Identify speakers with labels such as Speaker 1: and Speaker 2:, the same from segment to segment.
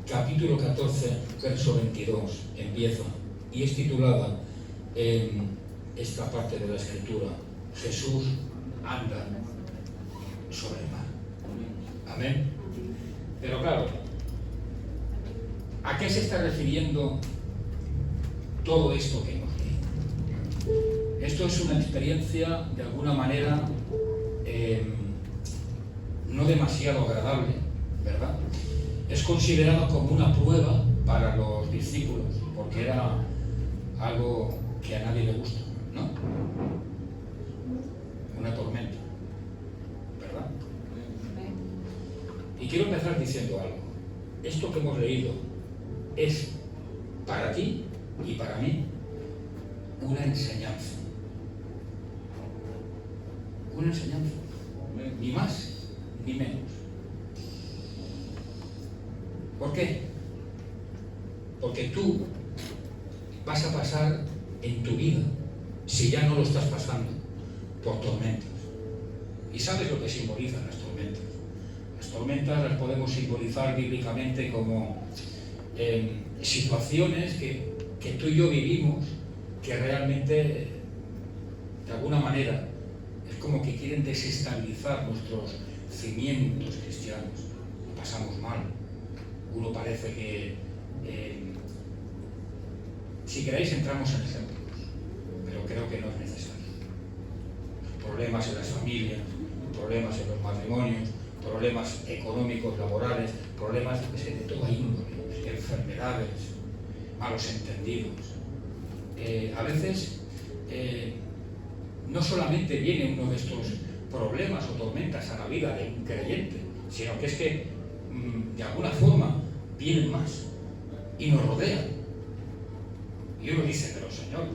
Speaker 1: capítulo 14, verso 22, empieza, y es titulada esta parte de la Escritura: Jesús anda sobre el mar. Amén. Pero claro, ¿a qué se está refiriendo todo esto que hemos leído? Esto es una experiencia, de alguna manera, no demasiado agradable, ¿verdad? Es considerado como una prueba para los discípulos, porque era algo que a nadie le gusta, ¿no? Una tormenta, ¿verdad? Y quiero empezar diciendo algo. Esto que hemos leído es para ti y para mí una enseñanza. Una enseñanza. Ni más ni menos. ¿Por qué? Porque tú vas a pasar en tu vida, si ya no lo estás pasando, por tormentas. ¿Y sabes lo que simbolizan las tormentas? Las tormentas las podemos simbolizar bíblicamente como situaciones que tú y yo vivimos, que realmente, de alguna manera, es como que quieren desestabilizar nuestros cimientos cristianos. Lo pasamos mal. Uno parece que, si queréis, entramos en ejemplos, pero creo que no es necesario. Problemas en las familias, problemas en los matrimonios, problemas económicos, laborales, problemas de toda índole, enfermedades, malos entendidos. A veces no solamente viene uno de estos problemas o tormentas a la vida de un creyente, sino que es que de alguna forma vienen más y nos rodean. Y uno dice, pero Señor,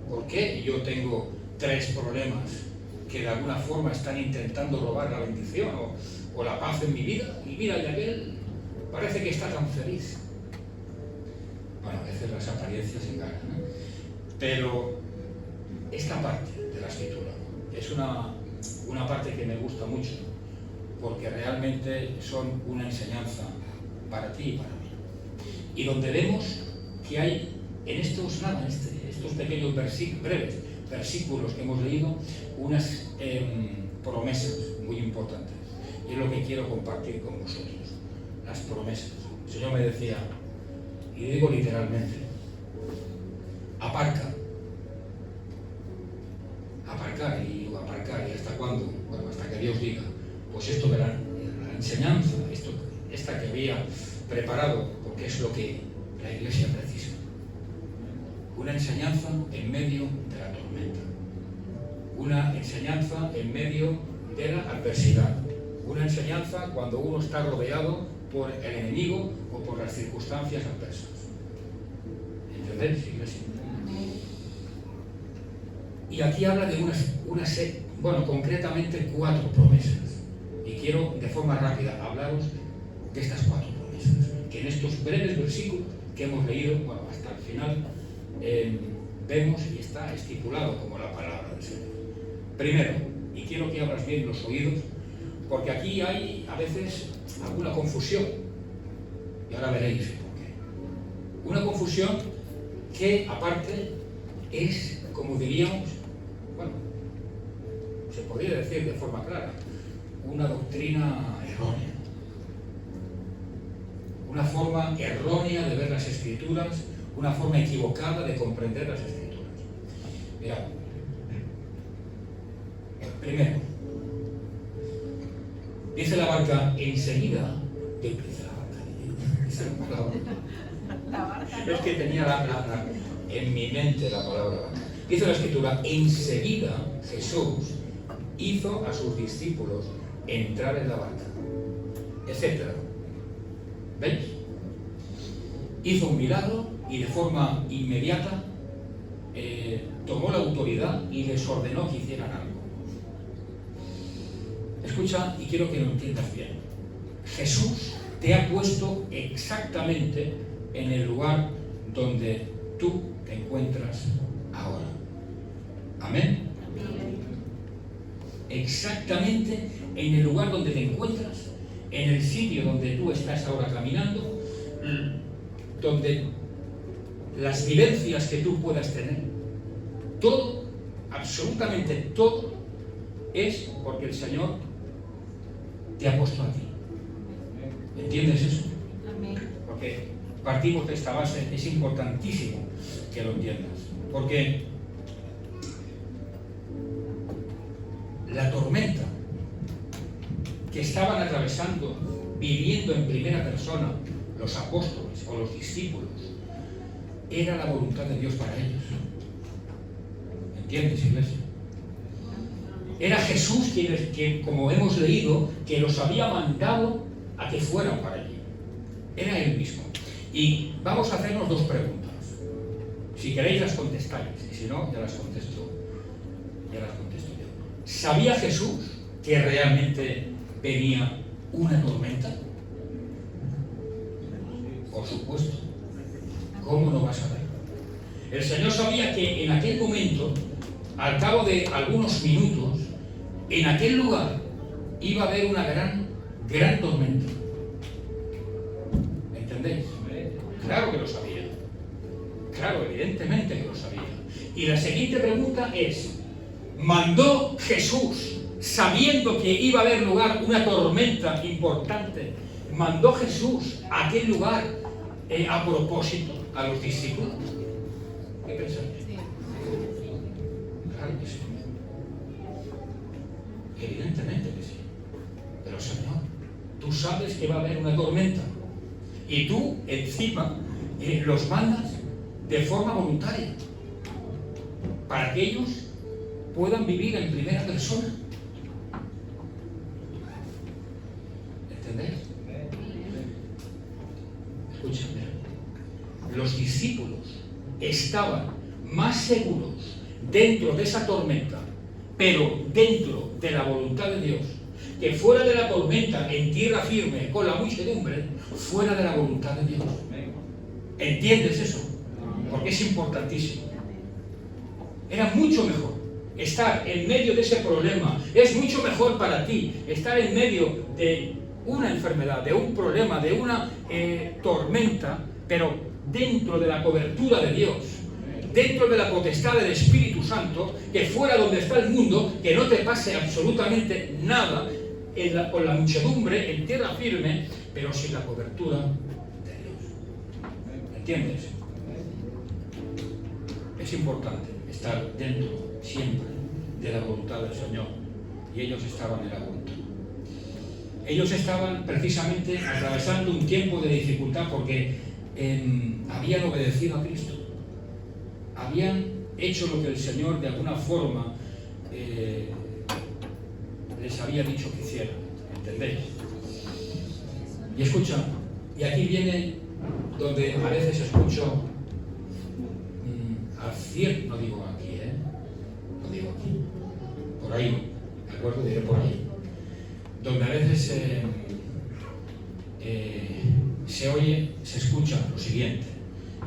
Speaker 1: ¿por qué yo tengo 3 problemas que de alguna forma están intentando robar la bendición o la paz en mi vida? Y mira, y aquel parece que está tan feliz. Bueno, a veces las apariencias engañan, ¿no? Pero esta parte de la Escritura es una parte que me gusta mucho, porque realmente son una enseñanza para ti y para mí. Y donde vemos que hay en estos pequeños breves versículos que hemos leído, unas promesas muy importantes. Y es lo que quiero compartir con vosotros, las promesas. El Señor me decía, y digo literalmente, aparcar, y ¿hasta cuándo? Bueno, hasta que Dios diga. Pues esto de la enseñanza, esta que había preparado, porque es lo que la Iglesia precisa. Una enseñanza en medio de la tormenta. Una enseñanza en medio de la adversidad. Una enseñanza cuando uno está rodeado por el enemigo o por las circunstancias adversas. ¿Entendéis, Iglesia? Y aquí habla de concretamente 4 promesas. Y quiero, de forma rápida, hablaros de estas 4 promesas, que en estos breves versículos que hemos leído, hasta el final, vemos y está estipulado como la palabra del Señor. Primero, y quiero que abras bien los oídos, porque aquí hay a veces alguna confusión, y ahora veréis por qué. Una confusión que, aparte, es, como diríamos, se podría decir de forma clara, una doctrina errónea. Una forma errónea de ver las Escrituras, una forma equivocada de comprender las Escrituras. Mirad, primero, dice la barca, enseguida, dice la barca, es que tenía en mi mente la palabra barca. Dice la Escritura, enseguida Jesús hizo a sus discípulos entrar en la barca, etc. ¿Veis? Hizo un milagro y de forma inmediata tomó la autoridad y les ordenó que hicieran algo. Escucha, y quiero que lo entiendas bien. Jesús te ha puesto exactamente en el lugar donde tú te encuentras ahora. Amén. Exactamente en el lugar donde te encuentras en el sitio donde tú estás ahora caminando, donde las vivencias que tú puedas tener, todo, absolutamente todo, es porque el Señor te ha puesto a ti. ¿Entiendes eso?
Speaker 2: Amén.
Speaker 1: Porque partimos de esta base, es importantísimo que lo entiendas. Porque la tormenta que estaban atravesando, viviendo en primera persona los apóstoles o los discípulos, era la voluntad de Dios para ellos. ¿Entiendes, iglesia? Era Jesús quien, como hemos leído, que los había mandado a que fueran para allí. Era Él mismo. Y vamos a hacernos dos preguntas. Si queréis las contestáis, y si no, ya las contesto yo. ¿Sabía Jesús que realmente venía una tormenta? Por supuesto. ¿Cómo no vas a ver? El Señor sabía que en aquel momento, al cabo de algunos minutos, en aquel lugar iba a haber una gran tormenta. ¿Entendéis? Claro que lo sabía. Claro, evidentemente que lo sabía. Y la siguiente pregunta es: ¿mandó Jesús, sabiendo que iba a haber lugar una tormenta importante, mandó Jesús a aquel lugar a propósito a los discípulos? ¿Qué pensáis? Claro que sí. Evidentemente que sí. Pero Señor, tú sabes que va a haber una tormenta y tú encima los mandas de forma voluntaria para que ellos puedan vivir en primera persona. ¿Entendéis? Escúchame. Los discípulos estaban más seguros dentro de esa tormenta, pero dentro de la voluntad de Dios, que fuera de la tormenta, en tierra firme, con la muchedumbre, fuera de la voluntad de Dios. ¿Entiendes eso? Porque es importantísimo. Era mucho mejor estar en medio de ese problema. Es mucho mejor para ti estar en medio de una enfermedad, de un problema, de una tormenta, pero dentro de la cobertura de Dios, dentro de la potestad del Espíritu Santo, que fuera donde está el mundo, que no te pase absolutamente nada con la muchedumbre, en tierra firme, pero sin la cobertura de Dios. ¿Entiendes? Es importante estar dentro siempre de la voluntad del Señor, y ellos estaban en la voluntad. Ellos estaban precisamente atravesando un tiempo de dificultad porque habían obedecido a Cristo, habían hecho lo que el Señor de alguna forma les había dicho que hicieran. ¿Entendéis? Y escucha, y aquí viene donde a veces escucho al cierto, no digo aquí, no digo aquí, por ahí, ¿de acuerdo? Diré por ahí, donde a veces se oye, se escucha lo siguiente,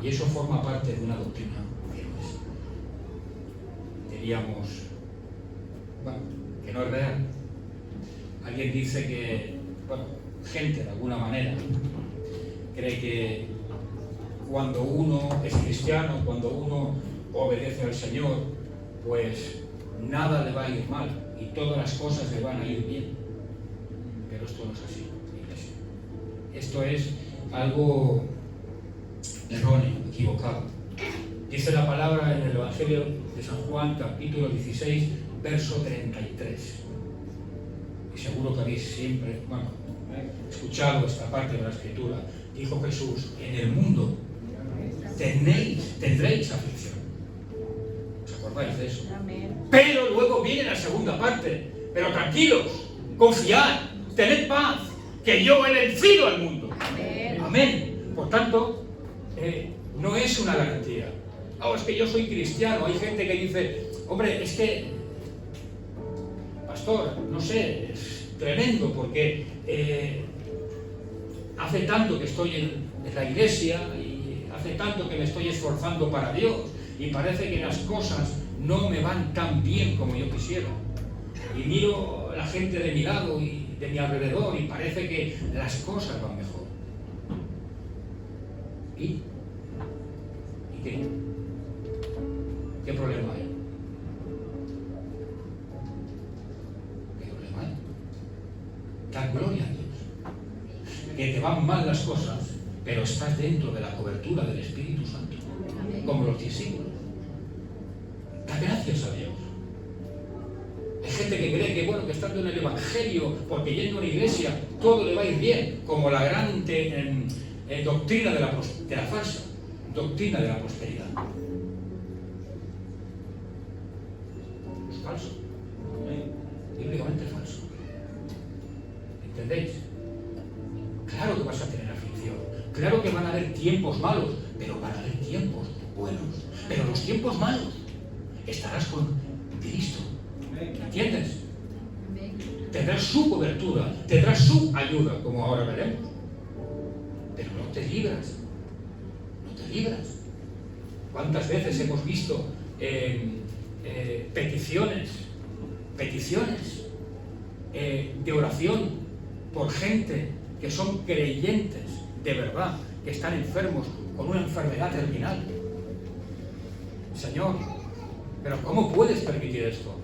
Speaker 1: y eso forma parte de una doctrina que no es, diríamos, bueno, que no es real. Alguien dice que, bueno, gente de alguna manera cree que cuando uno es cristiano, cuando uno obedece al Señor, pues nada le va a ir mal y todas las cosas le van a ir bien. Pero esto no es así, iglesia. Esto es algo erróneo, equivocado. Dice la palabra en el Evangelio de San Juan, capítulo 16, verso 33. Y seguro que habéis siempre, escuchado esta parte de la Escritura. Dijo Jesús: en el mundo tendréis aflicción. ¿Os acordáis de eso?
Speaker 2: Amén.
Speaker 1: Pero luego viene la segunda parte. Pero tranquilos, confiad, tened paz, que yo he vencido al mundo.
Speaker 2: Amén.
Speaker 1: Amén. Por tanto, no es una garantía. Es que yo soy cristiano. Hay gente que dice: hombre, es que, pastor, no sé, es tremendo porque hace tanto que estoy en la iglesia y hace tanto que me estoy esforzando para Dios y parece que las cosas no me van tan bien como yo quisiera. Y miro a la gente de mi lado y de mi alrededor y parece que las cosas van mejor. ¿Y qué? ¿Qué problema hay? ¿Qué problema hay? Da gloria a Dios. Que te van mal las cosas, pero estás dentro de la cobertura del Espíritu Santo, como los discípulos. Da gracias a Dios. Hay gente que cree que, bueno, que estando en el Evangelio, porque yendo a una iglesia, todo le va a ir bien, como la gran doctrina de la falsa doctrina de la prosperidad. Es falso. Bíblicamente falso. ¿Entendéis? Claro que vas a tener aflicción. Claro que van a haber tiempos malos, pero van a haber tiempos buenos. Pero los tiempos malos estarás con Cristo. ¿Entiendes? Tendrás su cobertura, tendrás su ayuda, como ahora veremos. Pero no te libras. No te libras. ¿Cuántas veces hemos visto peticiones de oración por gente que son creyentes de verdad, que están enfermos con una enfermedad terminal? Señor, ¿pero cómo puedes permitir esto?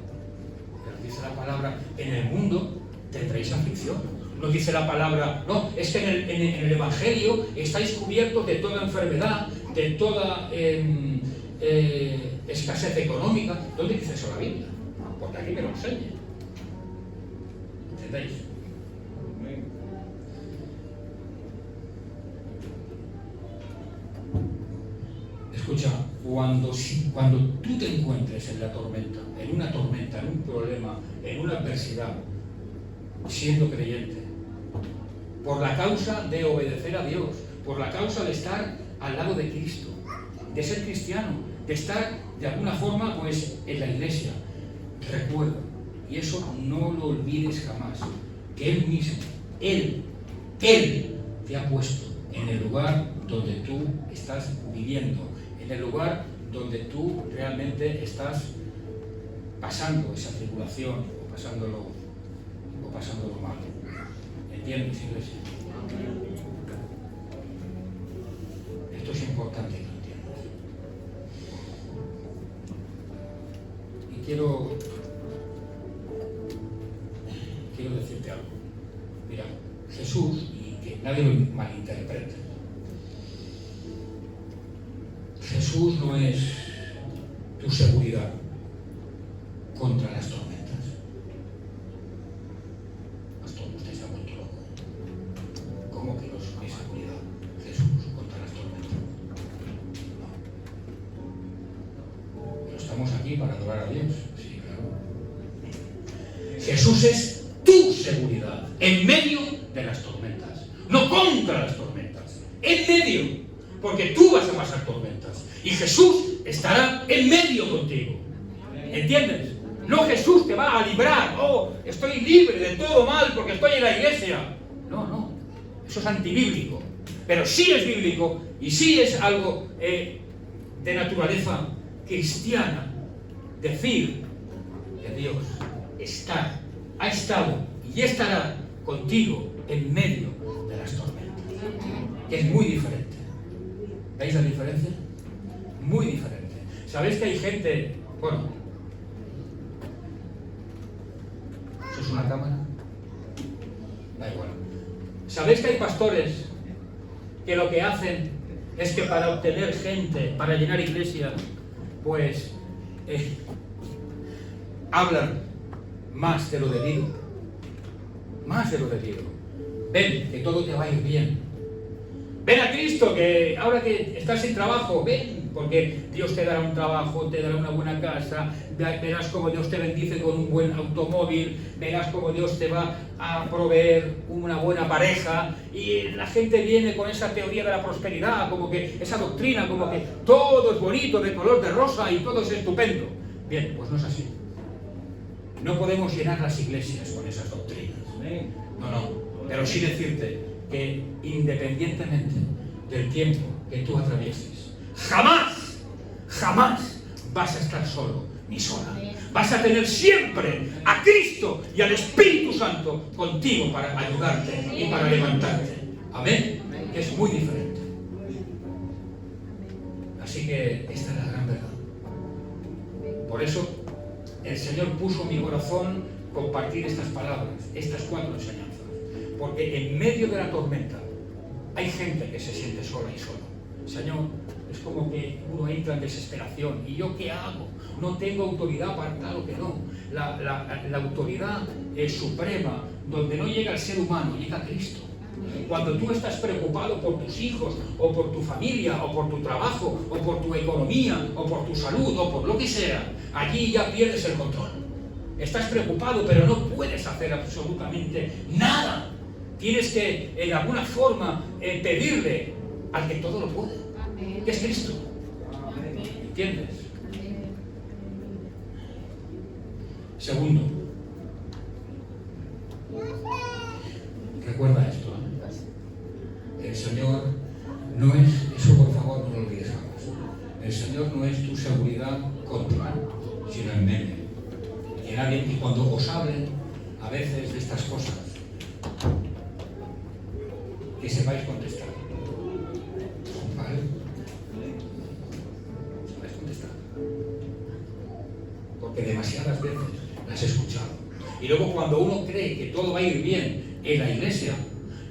Speaker 1: Pero dice la palabra, en el mundo tendréis aflicción. No dice la palabra, no, es que en el Evangelio estáis cubiertos de toda enfermedad, de toda escasez económica. ¿Dónde dice eso la Biblia? Porque aquí me lo enseña. ¿Entendéis? Escucha, cuando tú te encuentres en la tormenta, en una tormenta, en un problema, en una adversidad, siendo creyente, por la causa de obedecer a Dios, por la causa de estar al lado de Cristo, de ser cristiano, de estar de alguna forma pues en la iglesia, recuerda, y eso no lo olvides jamás, que Él mismo, Él te ha puesto en el lugar donde tú estás viviendo, en el lugar donde tú realmente estás pasando esa tribulación o pasándolo mal. ¿Entiendes, iglesia? Esto es importante que lo entiendas. Y quiero decirte algo. Mira, Jesús, y que nadie lo malinterprete, Jesús no es tu seguridad contra las tormentas. Pastor, usted se ha vuelto loco. ¿Cómo que no es mi seguridad? Jesús contra las tormentas. No. Pero estamos aquí para adorar a Dios. Sí, claro. Jesús es tu seguridad en medio de las tormentas, no contra las tormentas, en medio. Porque tú vas a pasar tormentas y Jesús estará en medio contigo. ¿Entiendes? No Jesús te va a librar. Oh, estoy libre de todo mal porque estoy en la iglesia. No. Eso es antibíblico. Pero sí es bíblico y sí es algo de naturaleza cristiana. Decir que Dios ha estado y estará contigo en medio de las tormentas. Que es muy diferente. ¿Veis la diferencia? Muy diferente. ¿Sabéis que hay gente... Bueno, ¿eso es una cámara? Da igual. ¿Sabéis que hay pastores que lo que hacen es que para obtener gente, para llenar iglesias, pues hablan más de lo debido? Más de lo debido. Ven, que todo te va a ir bien. Ven a Cristo, que ahora que estás sin trabajo, ven, porque Dios te dará un trabajo, te dará una buena casa, verás cómo Dios te bendice con un buen automóvil, verás cómo Dios te va a proveer una buena pareja, y la gente viene con esa teoría de la prosperidad, como que esa doctrina, como que todo es bonito, de color de rosa y todo es estupendo. Bien, pues no es así. No podemos llenar las iglesias con esas doctrinas. No, pero sí decirte que independientemente del tiempo que tú atravieses, jamás vas a estar solo, ni sola. Vas a tener siempre a Cristo y al Espíritu Santo contigo para ayudarte y para levantarte. Amén. Que es muy diferente. Así que esta es la gran verdad. Por eso el Señor puso en mi corazón compartir estas palabras, estas 4 enseñanzas. Porque en medio de la tormenta hay gente que se siente sola y solo. Señor, es como que uno entra en desesperación. ¿Y yo qué hago? No tengo autoridad para... Claro que no. La autoridad suprema, donde no llega el ser humano, llega Cristo. Cuando tú estás preocupado por tus hijos, o por tu familia, o por tu trabajo, o por tu economía, o por tu salud, o por lo que sea, allí ya pierdes el control. Estás preocupado, pero no puedes hacer absolutamente nada. Tienes que, de alguna forma, pedirle al que todo lo puede, que es Cristo. ¿Entiendes? Segundo, recuerda esto, ¿eh? El Señor no es, eso por favor no lo olvides jamás, el Señor no es tu seguridad contra, sino en medio. Y cuando os hablen a veces de estas cosas, que sepáis contestar. ¿Vale? Sepáis contestar. Porque demasiadas veces las he escuchado. Y luego cuando uno cree que todo va a ir bien en la iglesia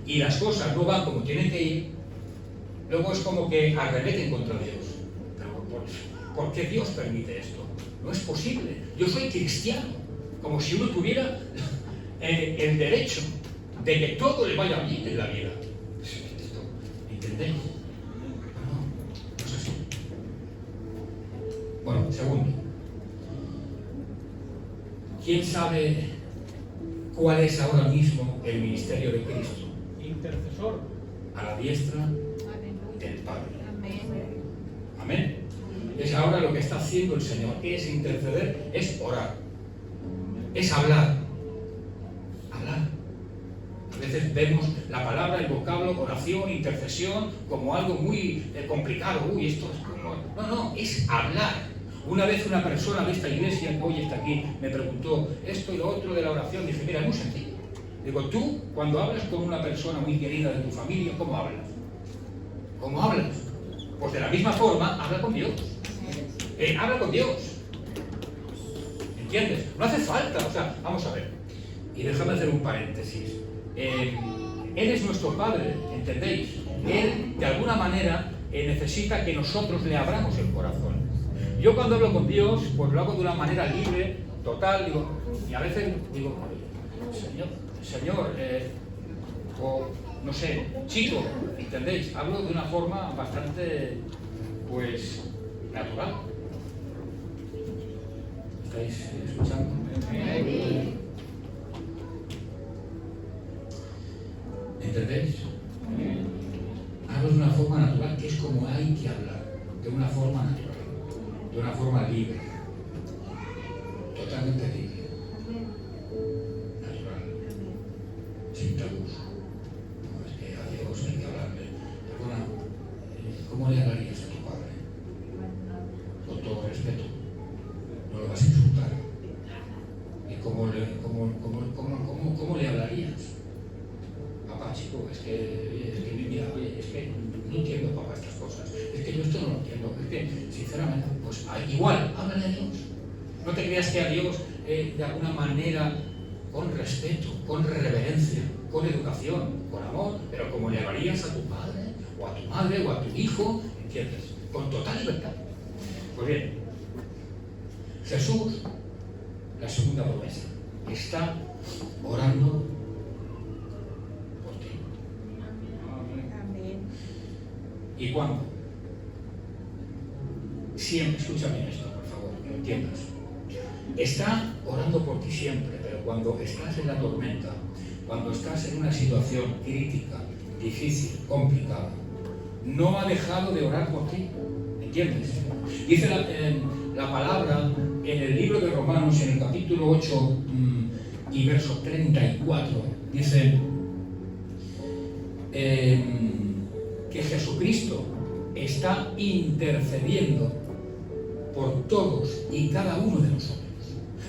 Speaker 1: y las cosas no van como tienen que ir, luego es como que arremeten contra Dios. Pero ¿por qué Dios permite esto? No es posible. Yo soy cristiano. Como si uno tuviera el derecho de que todo le vaya bien en la vida. ¿Entendéis? No es así. Bueno, segundo. ¿Quién sabe cuál es ahora mismo el ministerio de Cristo?
Speaker 2: Intercesor.
Speaker 1: A la diestra del Padre. Amén. Es ahora lo que está haciendo el Señor. ¿Qué es interceder? Es orar. Es hablar. Hablar. A veces vemos la palabra, el vocablo, oración, intercesión, como algo muy complicado. Uy, esto es como... No, es hablar. Una vez una persona de esta iglesia, que hoy está aquí, me preguntó esto y lo otro de la oración. Dije, mira, es muy sencillo. Digo, tú, cuando hablas con una persona muy querida de tu familia, ¿cómo hablas? ¿Cómo hablas? Pues de la misma forma, habla con Dios. Habla con Dios. ¿Entiendes? No hace falta, o sea, vamos a ver. Y déjame hacer un paréntesis. Él es nuestro Padre, ¿entendéis? Él, de alguna manera, necesita que nosotros le abramos el corazón. Yo cuando hablo con Dios, pues lo hago de una manera libre, total, digo, y a veces digo, Señor, o no sé, chico, ¿entendéis? Hablo de una forma bastante, pues, natural. ¿Estáis escuchando? ¿Entendéis? Hablo de una forma natural, que es como hay que hablar, de una forma natural, de una forma libre, totalmente libre, natural, sin tabús. No, es que a Dios hay que hablarle. Perdona, ¿cómo le hablarías a tu padre? Con todo respeto, no lo vas a insultar. ¿Y cómo le hablarías? Papá, chico, es que mira, oye, es que no entiendo, papá, estas cosas. Es que yo esto no lo entiendo. Es que, sinceramente, pues igual, háblale a Dios. No te creas que a Dios, de alguna manera, con respeto, con reverencia, con educación, con amor, pero como le hablarías a tu padre, o a tu madre, o a tu hijo, ¿entiendes? Con total libertad. Pues bien, Jesús, la segunda promesa, está orando por ti. ¿Y cuándo? Siempre, escúchame esto, por favor, que lo entiendas. Está orando por ti siempre, pero cuando estás en la tormenta, cuando estás en una situación crítica, difícil, complicada, no ha dejado de orar por ti. ¿Entiendes? Dice la palabra en el libro de Romanos, en el capítulo 8 y verso 34, dice que Jesucristo está intercediendo por todos y cada uno de nosotros.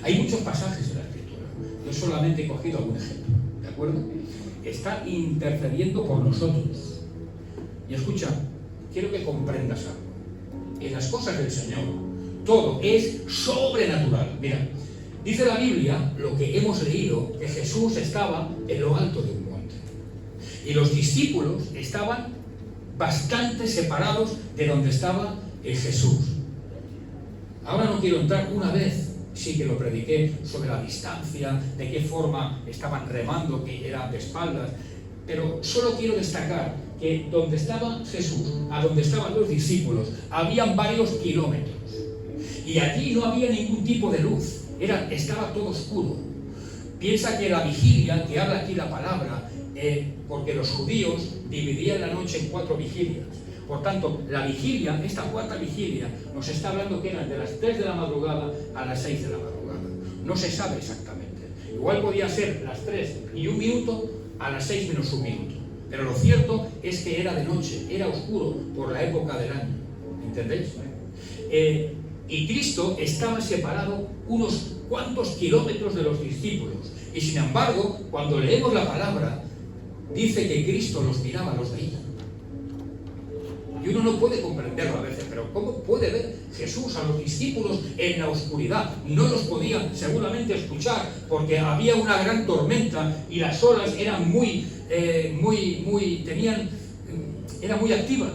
Speaker 1: Hay muchos pasajes en la Escritura. Yo solamente he cogido algún ejemplo, ¿de acuerdo? Está intercediendo por nosotros. Y escucha, quiero que comprendas algo. En las cosas del Señor, todo es sobrenatural. Mira, dice la Biblia, lo que hemos leído, que Jesús estaba en lo alto de un monte. Y los discípulos estaban bastante separados de donde estaba Jesús. Ahora no quiero entrar, una vez sí que lo prediqué sobre la distancia, de qué forma estaban remando, que era de espaldas, pero solo quiero destacar que donde estaba Jesús, a donde estaban los discípulos, habían varios kilómetros. Y allí no había ningún tipo de luz, estaba todo oscuro. Piensa que la vigilia, que habla aquí la palabra, porque los judíos dividían la noche en 4 vigilias. Por tanto, la vigilia, esta cuarta vigilia, nos está hablando que eran de las 3 de la madrugada a las 6 de la madrugada. No se sabe exactamente. Igual podía ser las 3 y 1 minuto a las 6 menos 1 minuto. Pero lo cierto es que era de noche, era oscuro por la época del año. ¿Entendéis? Y Cristo estaba separado unos cuantos kilómetros de los discípulos. Y sin embargo, cuando leemos la palabra, dice que Cristo los miraba, los veía. Y uno no puede comprenderlo a veces, pero ¿cómo puede ver Jesús a los discípulos en la oscuridad? No los podía seguramente escuchar porque había una gran tormenta y las olas eran eran muy activas.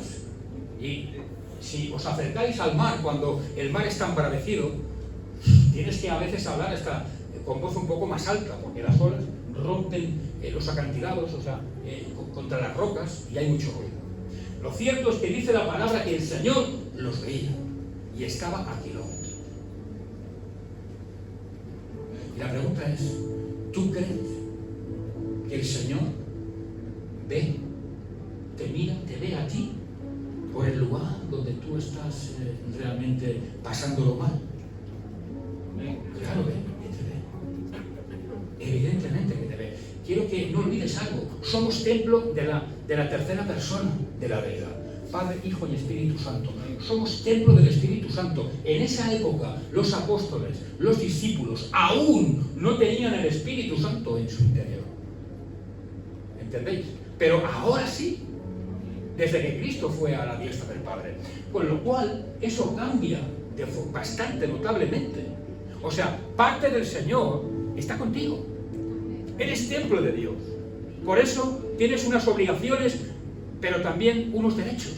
Speaker 1: Y si os acercáis al mar cuando el mar está embravecido, tienes que a veces hablar hasta con voz un poco más alta, porque las olas rompen los acantilados, contra las rocas, y hay mucho ruido. Lo cierto es que dice la palabra que el Señor los veía y estaba a kilómetros. Y la pregunta es, ¿tú crees que el Señor te mira, te ve a ti por el lugar donde tú estás realmente pasándolo mal? Claro que te ve. Evidentemente que te ve. Quiero que no olvides algo. Somos templo de la tercera persona de la deidad. Padre, Hijo y Espíritu Santo. Somos templo del Espíritu Santo. En esa época, los apóstoles, los discípulos, aún no tenían el Espíritu Santo en su interior. ¿Entendéis? Pero ahora sí, desde que Cristo fue a la diestra del Padre. Con lo cual, eso cambia bastante notablemente. O sea, parte del Señor está contigo. Eres templo de Dios. Por eso tienes unas obligaciones, pero también unos derechos.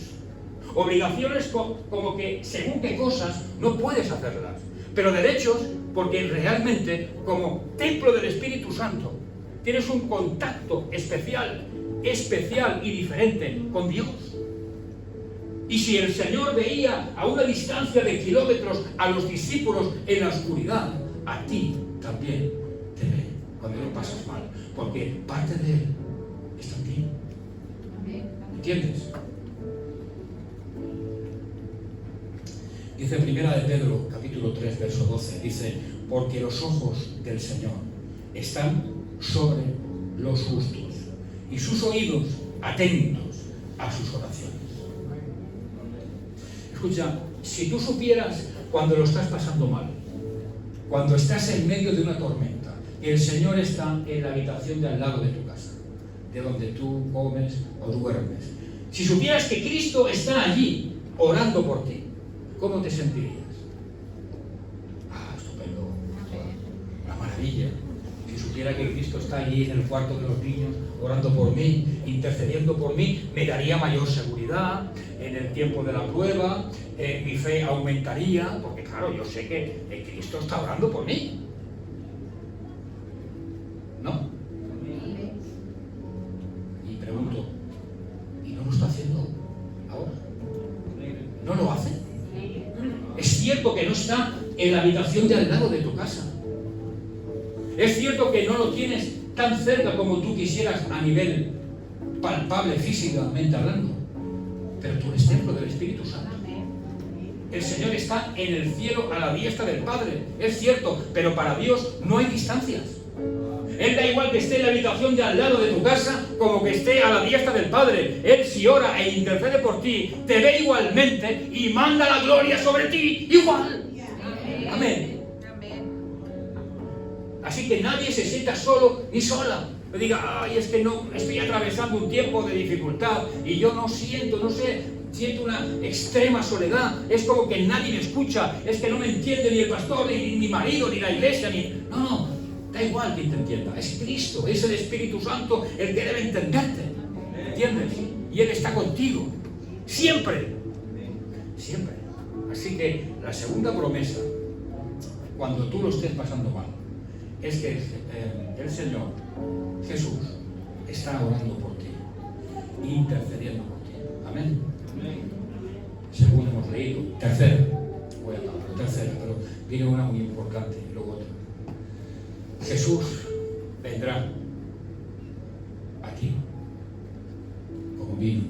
Speaker 1: Obligaciones como que según qué cosas no puedes hacerlas. Pero derechos porque realmente como templo del Espíritu Santo tienes un contacto especial y diferente con Dios. Y si el Señor veía a una distancia de kilómetros a los discípulos en la oscuridad, a ti también te ve cuando lo pasas mal, porque parte de Él está en ti. ¿Entiendes? Dice Primera de Pedro, capítulo 3, verso 12, dice, porque los ojos del Señor están sobre los justos y sus oídos atentos a sus oraciones. Escucha, si tú supieras cuando lo estás pasando mal, cuando estás en medio de una tormenta, y el Señor está en la habitación de al lado de tu casa, de donde tú comes o duermes, si supieras que Cristo está allí orando por ti, ¿cómo te sentirías? Estupendo, una maravilla. Si supiera que Cristo está allí en el cuarto de los niños orando por mí, intercediendo por mí, me daría mayor seguridad en el tiempo de la prueba, mi fe aumentaría, porque claro, yo sé que Cristo está orando por mí. ¿No? Y pregunto, ¿y no lo está haciendo ahora? ¿No lo hace? Es cierto que no está en la habitación de al lado de tu casa. Es cierto que no lo tienes tan cerca como tú quisieras a nivel palpable, físicamente hablando. Pero tú eres templo del Espíritu Santo. El Señor está en el cielo a la diestra del Padre. Es cierto, pero para Dios no hay distancias. Él da igual que esté en la habitación de al lado de tu casa como que esté a la diestra del Padre. Él si ora e intercede por ti, te ve igualmente y manda la gloria sobre ti igual. Amén. Así que nadie se sienta solo ni sola. Me diga, ay, es que no, estoy atravesando un tiempo de dificultad y yo no siento, no sé, siento una extrema soledad. Es como que nadie me escucha, es que no me entiende ni el pastor, ni mi marido, ni la iglesia, ni... No, da igual quien te entienda. Es Cristo, es el Espíritu Santo el que debe entenderte. ¿Entiendes? Y Él está contigo. Siempre. Siempre. Así que la segunda promesa, cuando tú lo estés pasando mal, es que el Señor, Jesús, está orando por ti, intercediendo por ti. Amén. Según hemos leído. Tercera, voy a acabar, tercera, pero viene una muy importante y luego otra. Jesús vendrá aquí, como vino,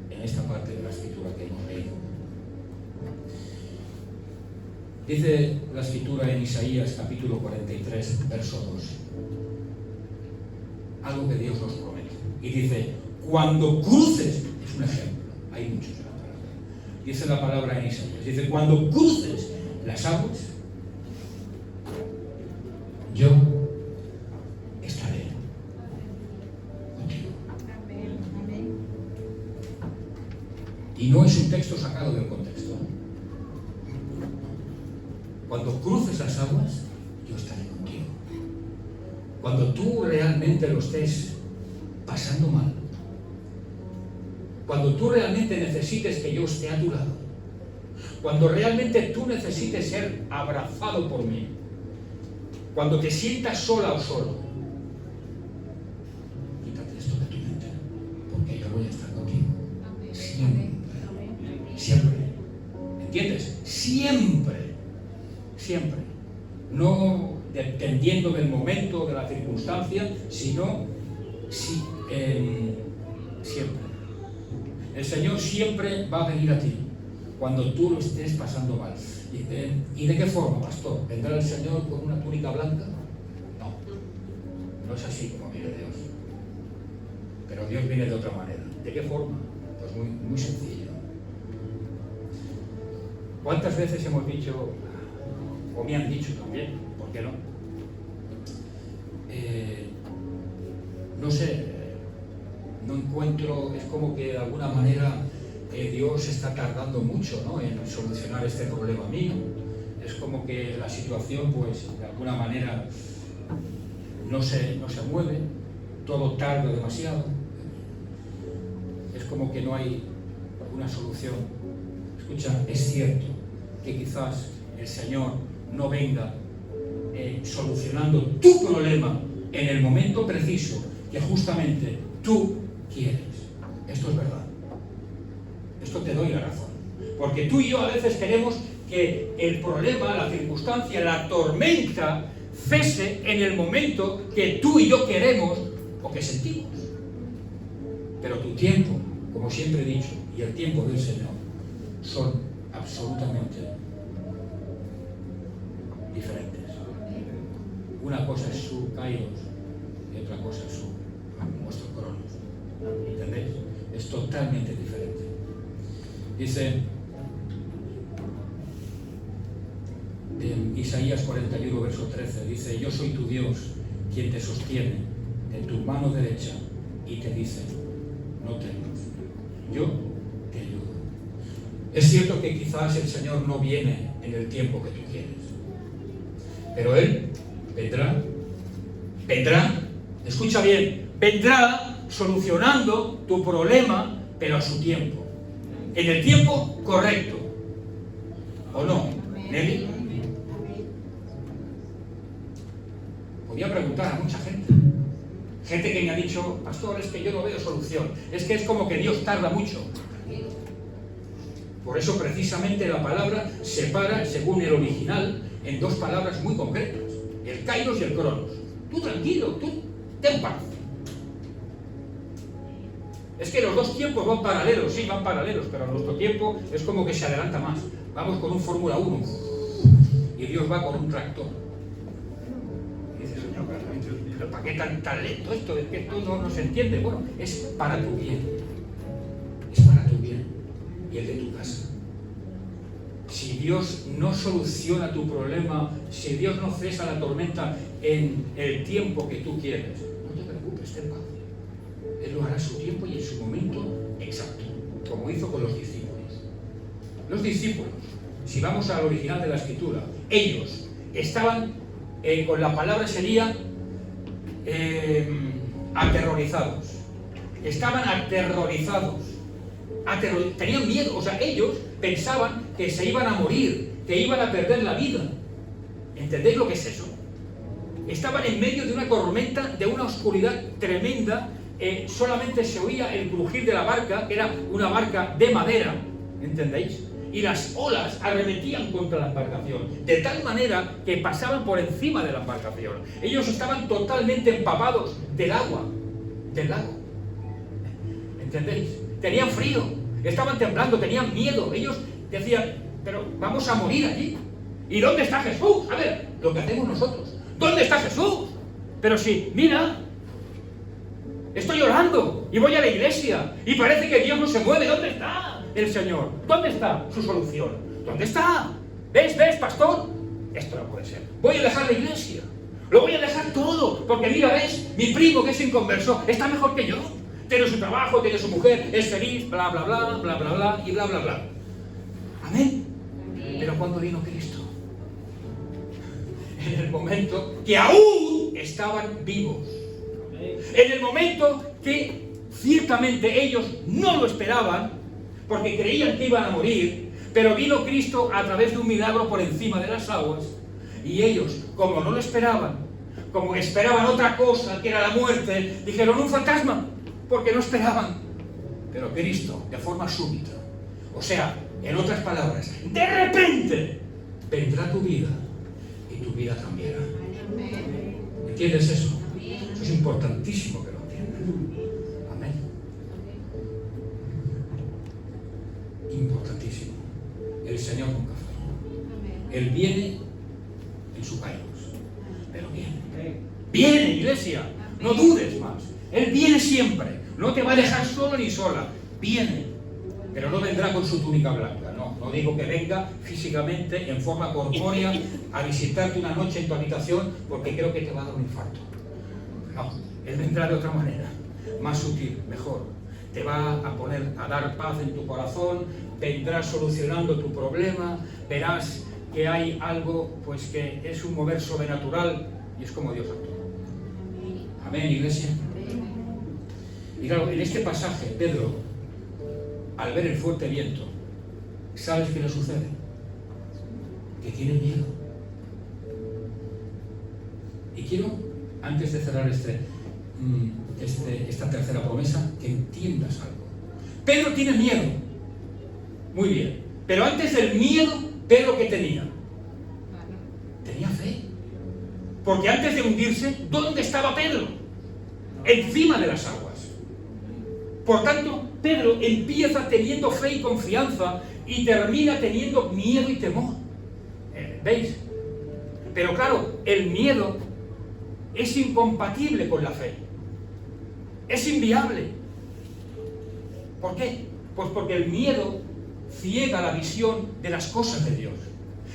Speaker 1: en esta parte de la escritura que hemos leído. Dice la escritura en Isaías capítulo 43, verso 2, algo que Dios nos promete. Y dice, cuando cruces, es un ejemplo, hay muchos en la palabra. Dice la palabra en Isaías, dice, cuando cruces las aguas, yo estaré contigo. Y no es un texto sacado del contexto. Cuando cruces las aguas, yo estaré contigo. Cuando tú realmente lo estés pasando mal, cuando tú realmente necesites que yo esté a tu lado, cuando realmente tú necesites ser abrazado por mí, cuando te sientas sola o solo, quítate esto de tu mente, porque yo voy a estar contigo. Siempre. Siempre. ¿Entiendes? Siempre. Siempre. No dependiendo del momento, de la circunstancia, sino siempre. El Señor siempre va a venir a ti cuando tú lo estés pasando mal. ¿Y de qué forma, pastor? ¿Vendrá el Señor con una túnica blanca? No. No es así como viene Dios. Pero Dios viene de otra manera. ¿De qué forma? Pues muy, muy sencillo. ¿Cuántas veces hemos dicho, o me han dicho también, por qué no? No sé, no encuentro, es como que de alguna manera Dios está tardando mucho, ¿no?, en solucionar este problema mío. Es como que la situación, pues, de alguna manera no se mueve, todo tarda demasiado. Es como que no hay una solución. Escucha, es cierto que quizás el Señor no venga solucionando tu problema en el momento preciso que justamente tú quieres. Esto es verdad. Esto te doy la razón. Porque tú y yo a veces queremos que el problema, la circunstancia, la tormenta cese en el momento que tú y yo queremos o que sentimos. Pero tu tiempo, como siempre he dicho, y el tiempo del Señor son absolutamente diferentes. Una cosa es su kairos y otra cosa es nuestro cronos. ¿Entendéis? Es totalmente diferente. Dice en Isaías 41, verso 13, dice, yo soy tu Dios, quien te sostiene de tu mano derecha y te dice, no temas, yo te ayudo. Es cierto que quizás el Señor no viene en el tiempo que tú quieres, pero Él vendrá, escucha bien, vendrá solucionando tu problema, pero a su tiempo, en el tiempo correcto. ¿O no, Nelly? Podía preguntar a mucha gente que me ha dicho, pastor, es que yo no veo solución, es que es como que Dios tarda mucho. Por eso precisamente la palabra separa, según el original, en dos palabras muy concretas, el kairos y el cronos. Tú tranquilo, tú ten paz. Es que los dos tiempos van paralelos, sí, van paralelos, pero nuestro tiempo es como que se adelanta más. Vamos con un Fórmula 1 y Dios va con un tractor. Y dices, Señor, pero ¿para qué tan lento esto? Es que esto no se entiende. Bueno, es para tu bien. Es para tu bien y el de tu casa. si Dios no soluciona tu problema, si Dios no cesa la tormenta en el tiempo que tú quieres, no te preocupes, ten paz. Él lo hará a su tiempo y en su momento exacto, como hizo con los discípulos. Los discípulos, si vamos al original de la Escritura, ellos estaban, con la palabra sería, aterrorizados. Estaban aterrorizados. Tenían miedo, o sea, ellos pensaban que se iban a morir, que iban a perder la vida. ¿Entendéis lo que es eso? Estaban en medio de una tormenta, de una oscuridad tremenda. Solamente se oía el crujir de la barca, que era una barca de madera, ¿entendéis? Y las olas arremetían contra la embarcación, de tal manera que pasaban por encima de la embarcación. Ellos estaban totalmente empapados del agua, del lago. ¿Entendéis? Tenían frío, estaban temblando, tenían miedo. Ellos decían, pero vamos a morir allí. ¿Y dónde está Jesús? A ver, lo que hacemos nosotros. ¿Dónde está Jesús? Pero sí, mira, estoy orando y voy a la iglesia y parece que Dios no se mueve. ¿Dónde está el Señor? ¿Dónde está su solución? ¿Dónde está? ¿Ves, pastor? Esto no puede ser. Voy a dejar la iglesia. Lo voy a dejar todo. Porque mira, ¿ves? Mi primo que es inconverso está mejor que yo. Tiene su trabajo, tiene su mujer, es feliz, bla, bla, bla, bla, bla, bla, y bla, bla, bla. Amén. Pero cuando vino Cristo, en el momento que aún estaban vivos, en el momento que ciertamente ellos no lo esperaban, porque creían que iban a morir, pero vino Cristo a través de un milagro por encima de las aguas, y ellos, como no lo esperaban, como esperaban otra cosa, que era la muerte, dijeron un fantasma, porque no esperaban. Pero Cristo, de forma súbita, o sea, en otras palabras, de repente vendrá tu vida y tu vida cambiará. ¿Entiendes eso? Eso es importantísimo que lo entiendas. Amén. Importantísimo. El Señor nunca falla. Él viene en su kairos, pero viene. Viene, iglesia. No dudes más. Él viene siempre. No te va a dejar solo ni sola. Viene. Pero no vendrá con su túnica blanca. No digo que venga físicamente, en forma corpórea, a visitarte una noche en tu habitación, porque creo que te va a dar un infarto. No, Él vendrá de otra manera, más sutil, mejor. Te va a dar paz en tu corazón, vendrá solucionando tu problema, verás que hay algo, pues que es un mover sobrenatural, y es como Dios actúa. Amén, iglesia. Y claro, en este pasaje, Pedro, al ver el fuerte viento, ¿sabes qué le sucede? Que tiene miedo. Y quiero, antes de cerrar esta tercera promesa, que entiendas algo. Pedro tiene miedo. Muy bien. Pero antes del miedo, Pedro, ¿qué tenía? Tenía fe. Porque antes de hundirse, ¿dónde estaba Pedro? Encima de las aguas. Por tanto, Pedro empieza teniendo fe y confianza y termina teniendo miedo y temor. ¿Veis? Pero claro, el miedo es incompatible con la fe. Es inviable. ¿Por qué? Pues porque el miedo ciega la visión de las cosas de Dios.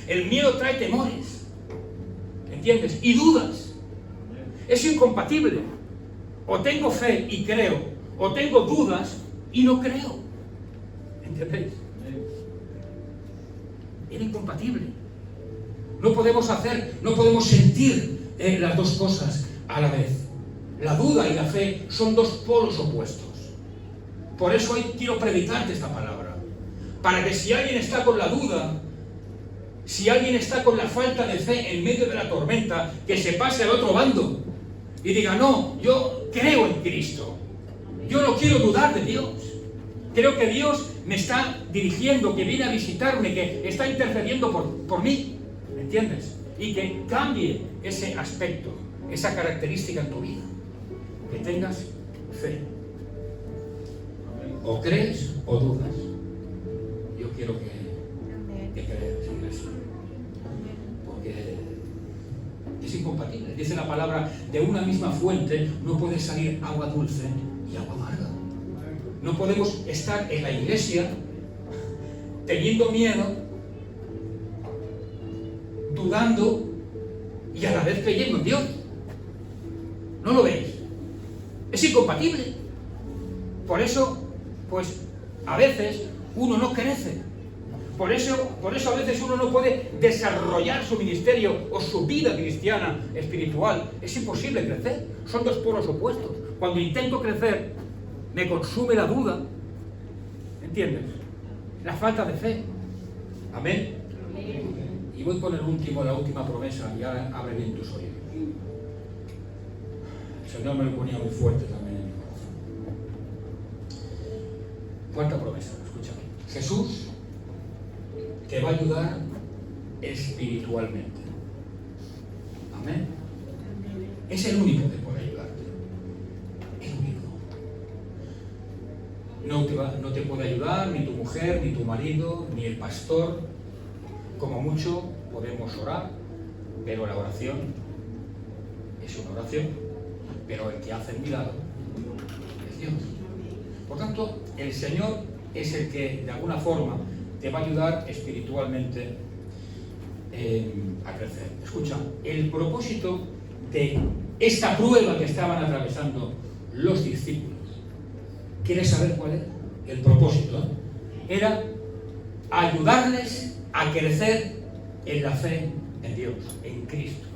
Speaker 1: El miedo trae temores. ¿Entiendes? Y dudas. Es incompatible. O tengo fe y creo, o tengo dudas y no creo. ¿Entendéis? Es incompatible. No podemos sentir las dos cosas a la vez. La duda y la fe son dos polos opuestos. Por eso hoy quiero predicarte esta palabra. Para que si alguien está con la duda, si alguien está con la falta de fe en medio de la tormenta, que se pase al otro bando y diga, no, yo creo en Cristo. Yo no quiero dudar de Dios. Creo que Dios me está dirigiendo, que viene a visitarme, que está intercediendo por mí. ¿Me entiendes? Y que cambie ese aspecto, esa característica en tu vida. Que tengas fe. O crees o dudas. Yo quiero que creas, iglesia. Porque es incompatible. Dice la palabra, de una misma fuente no puede salir agua dulce y agua amarga. No podemos estar en la iglesia teniendo miedo dudando y a la vez creyendo en Dios. ¿No lo veis? Es incompatible. Por eso, pues, a veces uno no crece. Por eso a veces uno no puede desarrollar su ministerio o su vida cristiana espiritual. Es imposible crecer. Son dos polos opuestos. Cuando intento crecer, me consume la duda. ¿Entiendes? La falta de fe. Amén. Y voy con la última promesa, y ahora abre bien tus oídos. El Señor me lo ponía muy fuerte también en mi corazón. Cuarta promesa, escúchame. Jesús te va a ayudar espiritualmente. Amén. Es el único que puede ayudarte. El único. No te puede ayudar ni tu mujer, ni tu marido, ni el pastor. Como mucho podemos orar, pero la oración es una oración. Pero el que hace el milagro es Dios. Por tanto, el Señor es el que de alguna forma te va a ayudar espiritualmente a crecer. Escucha, el propósito de esta prueba que estaban atravesando los discípulos, ¿quieres saber cuál es? El propósito era ayudarles a crecer en la fe en Dios, en Cristo.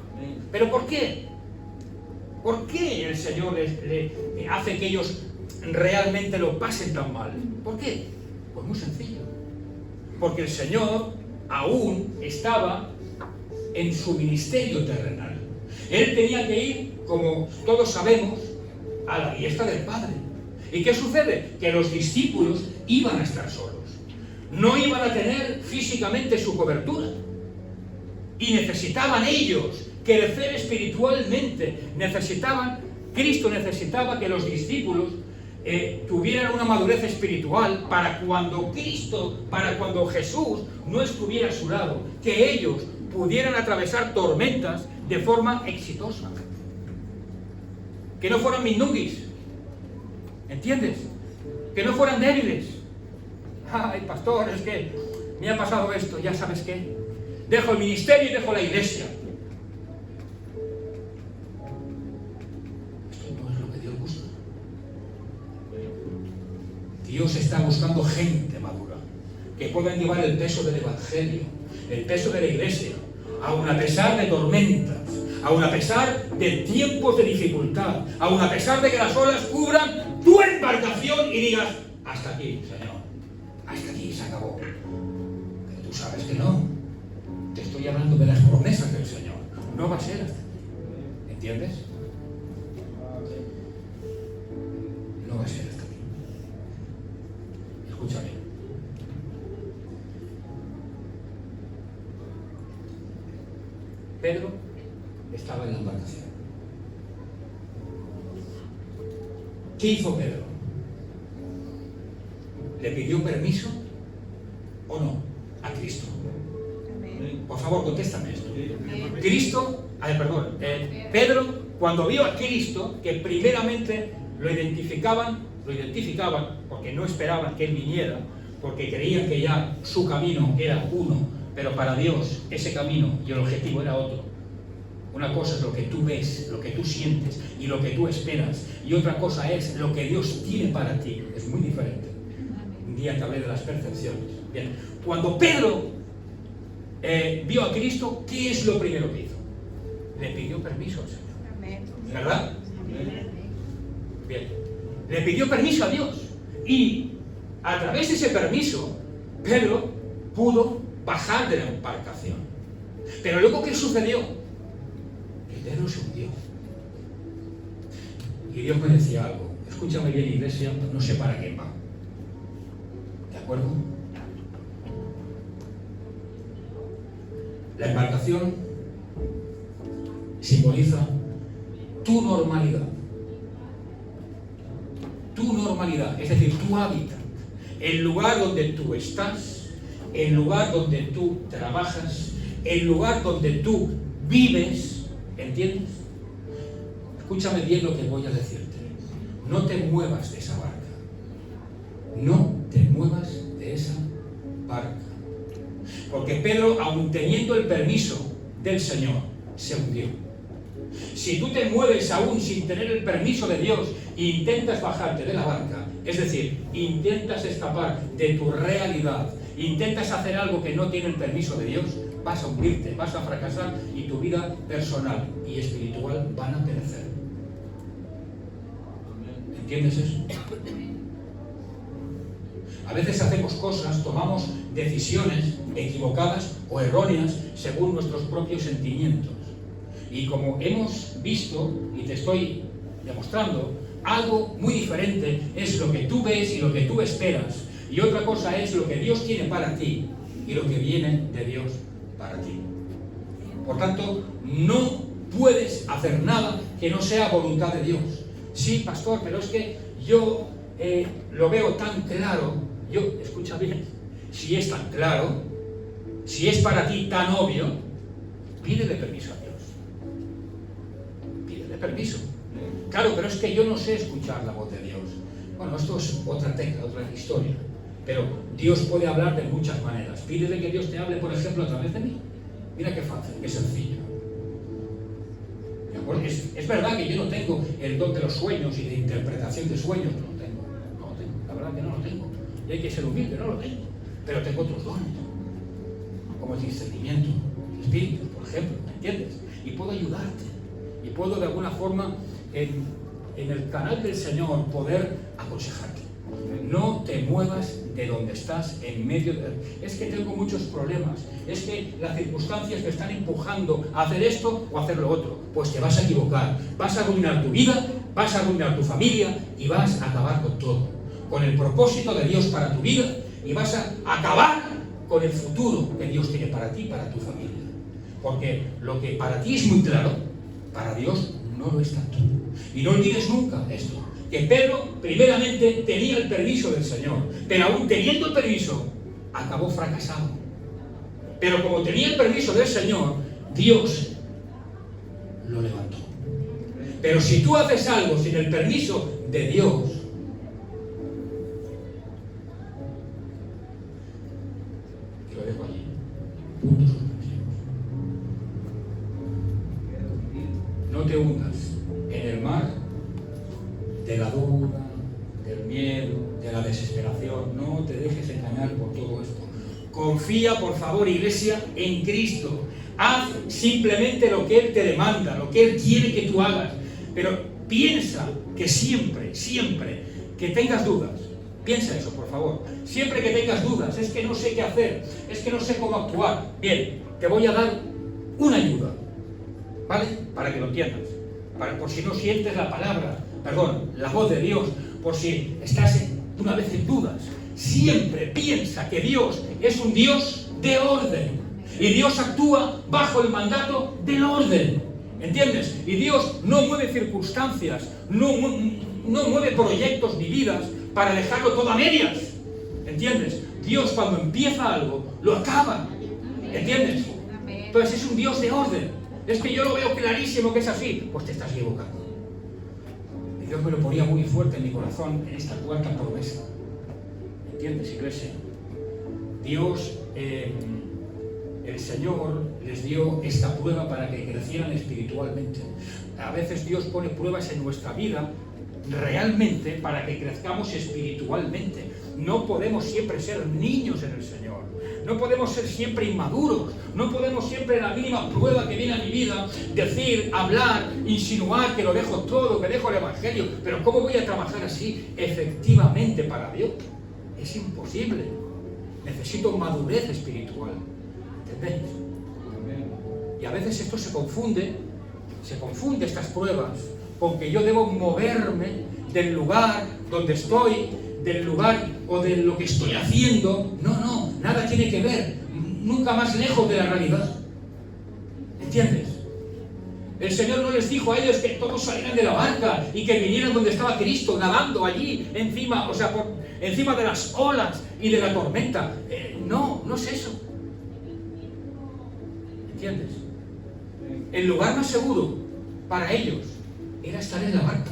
Speaker 1: ¿Pero por qué? ¿Por qué el Señor le hace que ellos realmente lo pasen tan mal? ¿Por qué? Pues muy sencillo. Porque el Señor aún estaba en su ministerio terrenal. Él tenía que ir, como todos sabemos, a la diestra del Padre. ¿Y qué sucede? Que los discípulos iban a estar solos. No iban a tener físicamente su cobertura. Y necesitaban ellos crecer espiritualmente. Cristo necesitaba que los discípulos tuvieran una madurez espiritual para cuando Jesús no estuviera a su lado, que ellos pudieran atravesar tormentas de forma exitosa. Que no fueran mindunguis. ¿Entiendes? Que no fueran débiles. Ay, pastor, es que me ha pasado esto. ¿Ya sabes qué? Dejo el ministerio y dejo la iglesia. Esto no es lo que Dios busca. Dios está buscando gente madura, que puedan llevar el peso del evangelio, el peso de la iglesia, aun a pesar de tormentas, aun a pesar de tiempos de dificultad, aun a pesar de que las olas cubran tu embarcación y digas, hasta aquí, Señor, hasta aquí se acabó. Pero tú sabes que no. Te estoy hablando de las promesas del Señor. No va a ser hasta aquí. ¿Entiendes? No va a ser hasta aquí. Escúchame. Pedro estaba en la embarcación. ¿Qué hizo Pedro? ¿Le pidió permiso o no a Cristo? Por favor, contéstame esto. Pedro, cuando vio a Cristo, que primeramente lo identificaban porque no esperaban que Él viniera, porque creían que ya su camino era uno, pero para Dios ese camino y el objetivo era otro. Una cosa es lo que tú ves, lo que tú sientes y lo que tú esperas, y otra cosa es lo que Dios tiene para ti. Es muy diferente. Un día te hablé de las percepciones. Bien, cuando Pedro vio a Cristo, ¿qué es lo primero que hizo? Le pidió permiso al Señor. ¿Verdad? Bien. Le pidió permiso a Dios. Y a través de ese permiso, Pedro pudo bajar de la embarcación. Pero luego, ¿qué sucedió? Que Pedro se hundió. Y Dios me decía algo. Escúchame bien, iglesia, no sé para quién va. ¿De acuerdo? La embarcación simboliza tu normalidad. Tu normalidad, es decir, tu hábitat. El lugar donde tú estás, el lugar donde tú trabajas, el lugar donde tú vives. ¿Entiendes? Escúchame bien lo que voy a decirte. No te muevas de esa barca. No te muevas de esa barca. Porque Pedro, aun teniendo el permiso del Señor se hundió. Si tú te mueves aún sin tener el permiso de Dios e intentas bajarte de la barca, es decir, intentas escapar de tu realidad, intentas hacer algo que no tiene el permiso de Dios, vas a hundirte, vas a fracasar y tu vida personal y espiritual van a perecer. ¿Entiendes eso? A veces hacemos cosas, tomamos decisiones equivocadas o erróneas según nuestros propios sentimientos. Y como hemos visto, y te estoy demostrando, algo muy diferente es lo que tú ves y lo que tú esperas, y otra cosa es lo que Dios tiene para ti y lo que viene de Dios para ti. Por tanto, no puedes hacer nada que no sea voluntad de Dios. Sí, pastor, pero es que yo lo veo tan claro. Escucha bien, si es tan claro, si es para ti tan obvio, pídele permiso a Dios. Pídele permiso. Claro, pero es que yo no sé escuchar la voz de Dios. Bueno, esto es otra tecla, otra historia. Pero Dios puede hablar de muchas maneras. Pídele que Dios te hable, por ejemplo, a través de mí. Mira qué fácil, qué sencillo. Es verdad que yo no tengo el don de los sueños y de interpretación de sueños. No lo tengo. La verdad que no lo tengo. Y hay que ser humilde, no lo tengo. Pero tengo otros dones, como el discernimiento, el espíritu, por ejemplo, ¿me entiendes? Y puedo ayudarte. Y puedo de alguna forma en el canal del Señor poder aconsejarte. No te muevas de donde estás en medio de... Es que tengo muchos problemas, es que las circunstancias me están empujando a hacer esto o a hacer lo otro. Pues te vas a equivocar, vas a arruinar tu vida, vas a arruinar tu familia y vas a acabar con todo, con el propósito de Dios para tu vida, y vas a acabar con el futuro que Dios tiene para ti y para tu familia. Porque lo que para ti es muy claro, para Dios no lo es tanto. Y no olvides nunca esto, que Pedro primeramente tenía el permiso del Señor, pero aún teniendo el permiso, acabó fracasado. Pero como tenía el permiso del Señor, Dios lo levantó. Pero si tú haces algo sin el permiso de Dios, te lo dejo allí. Puntos suspensivos. No te hundas en el mar de la duda, del miedo, de la desesperación. No te dejes engañar por todo esto. Confía, por favor, iglesia, en Cristo. Haz simplemente lo que Él te demanda, lo que Él quiere que tú hagas. Pero piensa que siempre que tengas dudas, piensa eso, por favor. Siempre que tengas dudas, es que no sé qué hacer, es que no sé cómo actuar. Bien, te voy a dar una ayuda, ¿vale? Para que lo entiendas. Por si no sientes la voz de Dios, por si estás una vez en dudas. Siempre piensa que Dios es un Dios de orden. Y Dios actúa bajo el mandato del orden. ¿Entiendes? Y Dios no mueve circunstancias, no mueve proyectos ni vidas para dejarlo todo a medias. ¿Entiendes? Dios cuando empieza algo, lo acaba. ¿Entiendes? Entonces es un Dios de orden. Es que yo lo veo clarísimo que es así. Pues te estás equivocando. Y Dios me lo ponía muy fuerte en mi corazón en esta cuarta promesa. ¿Entiendes, iglesia? Dios, el Señor les dio esta prueba para que crecieran espiritualmente. A veces Dios pone pruebas en nuestra vida realmente para que crezcamos espiritualmente. No podemos siempre ser niños en el Señor. No podemos ser siempre inmaduros. No podemos siempre en la mínima prueba que viene a mi vida decir, hablar, insinuar que lo dejo todo, que dejo el Evangelio. Pero ¿cómo voy a trabajar así efectivamente para Dios? Es imposible. Necesito madurez espiritual. ¿Entendéis? Y a veces esto se confunde estas pruebas con que yo debo moverme del lugar donde estoy, del lugar o de lo que estoy haciendo. No, nada tiene que ver, nunca más lejos de la realidad. ¿Entiendes? El Señor no les dijo a ellos que todos salieran de la barca y que vinieran donde estaba Cristo, nadando allí, encima, encima de las olas y de la tormenta. No es eso. ¿Entiendes? El lugar más seguro para ellos era estar en la barca.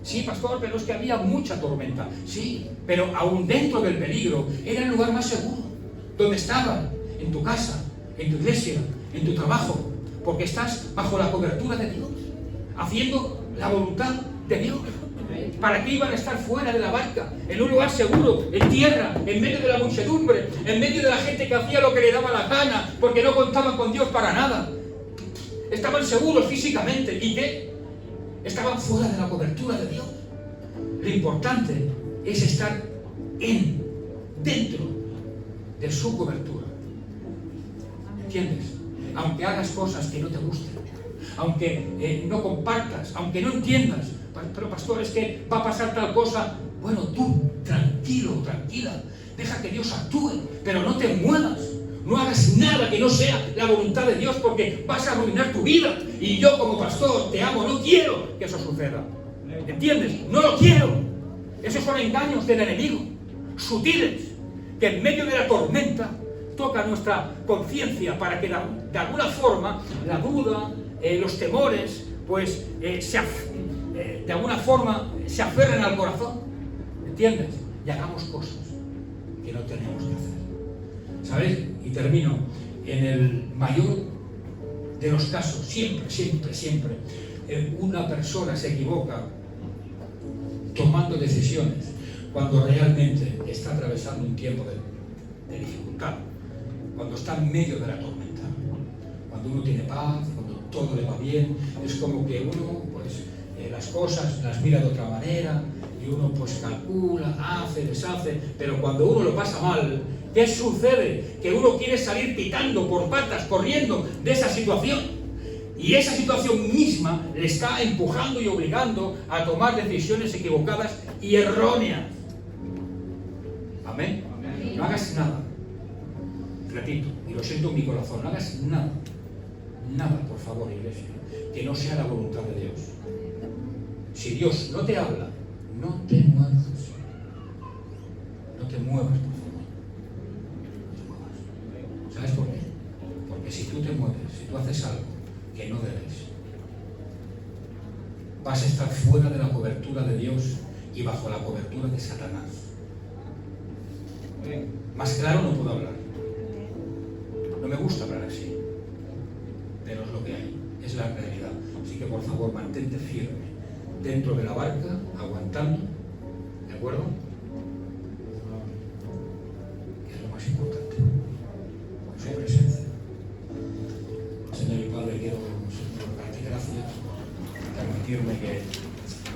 Speaker 1: Sí, pastor, pero es que había mucha tormenta. Sí, pero aún dentro del peligro era el lugar más seguro. Donde estaban, en tu casa, en tu iglesia, en tu trabajo, porque estás bajo la cobertura de Dios, haciendo la voluntad de Dios. ¿Para qué iban a estar fuera de la barca, en un lugar seguro, en tierra, en medio de la muchedumbre, en medio de la gente que hacía lo que le daba la gana, porque no contaban con Dios para nada? Estaban seguros físicamente. ¿Y qué? Estaban fuera de la cobertura de Dios. Lo importante es estar dentro de su cobertura. ¿Entiendes? Aunque hagas cosas que no te gusten, aunque no compartas, aunque no entiendas, pero pastor, es que va a pasar tal cosa. Bueno, tú, tranquilo, tranquila, deja que Dios actúe, pero no te muevas. No hagas nada que no sea la voluntad de Dios, porque vas a arruinar tu vida. Y yo como pastor te amo, no quiero que eso suceda. ¿Entiendes? No lo quiero. Esos son engaños del enemigo, sutiles, que en medio de la tormenta toca nuestra conciencia para que de alguna forma la duda, los temores, pues de alguna forma se aferren al corazón. ¿Entiendes? Y hagamos cosas que no tenemos que hacer. ¿Sabes? Y termino. En el mayor de los casos, siempre, una persona se equivoca tomando decisiones cuando realmente está atravesando un tiempo de dificultad, cuando está en medio de la tormenta, cuando uno tiene paz, cuando todo le va bien. Es como que uno, pues, las cosas las mira de otra manera y uno, pues, calcula, hace, deshace, pero cuando uno lo pasa mal, ¿qué sucede? Que uno quiere salir pitando por patas, corriendo de esa situación. Y esa situación misma le está empujando y obligando a tomar decisiones equivocadas y erróneas. ¿Amén? Amén. No hagas nada. Repito, y lo siento en mi corazón, no hagas nada. Nada, por favor, iglesia, que no sea la voluntad de Dios. Si Dios no te habla, no te muevas. No te muevas, por favor. No te muevas. ¿Sabes por qué? Porque si tú te mueves, si tú haces algo que no debes, vas a estar fuera de la cobertura de Dios y bajo la cobertura de Satanás. Más claro no puedo hablar. No me gusta hablar así, pero es lo que hay, es la realidad. Así que por favor, mantente firme dentro de la barca, aguantando, ¿de acuerdo?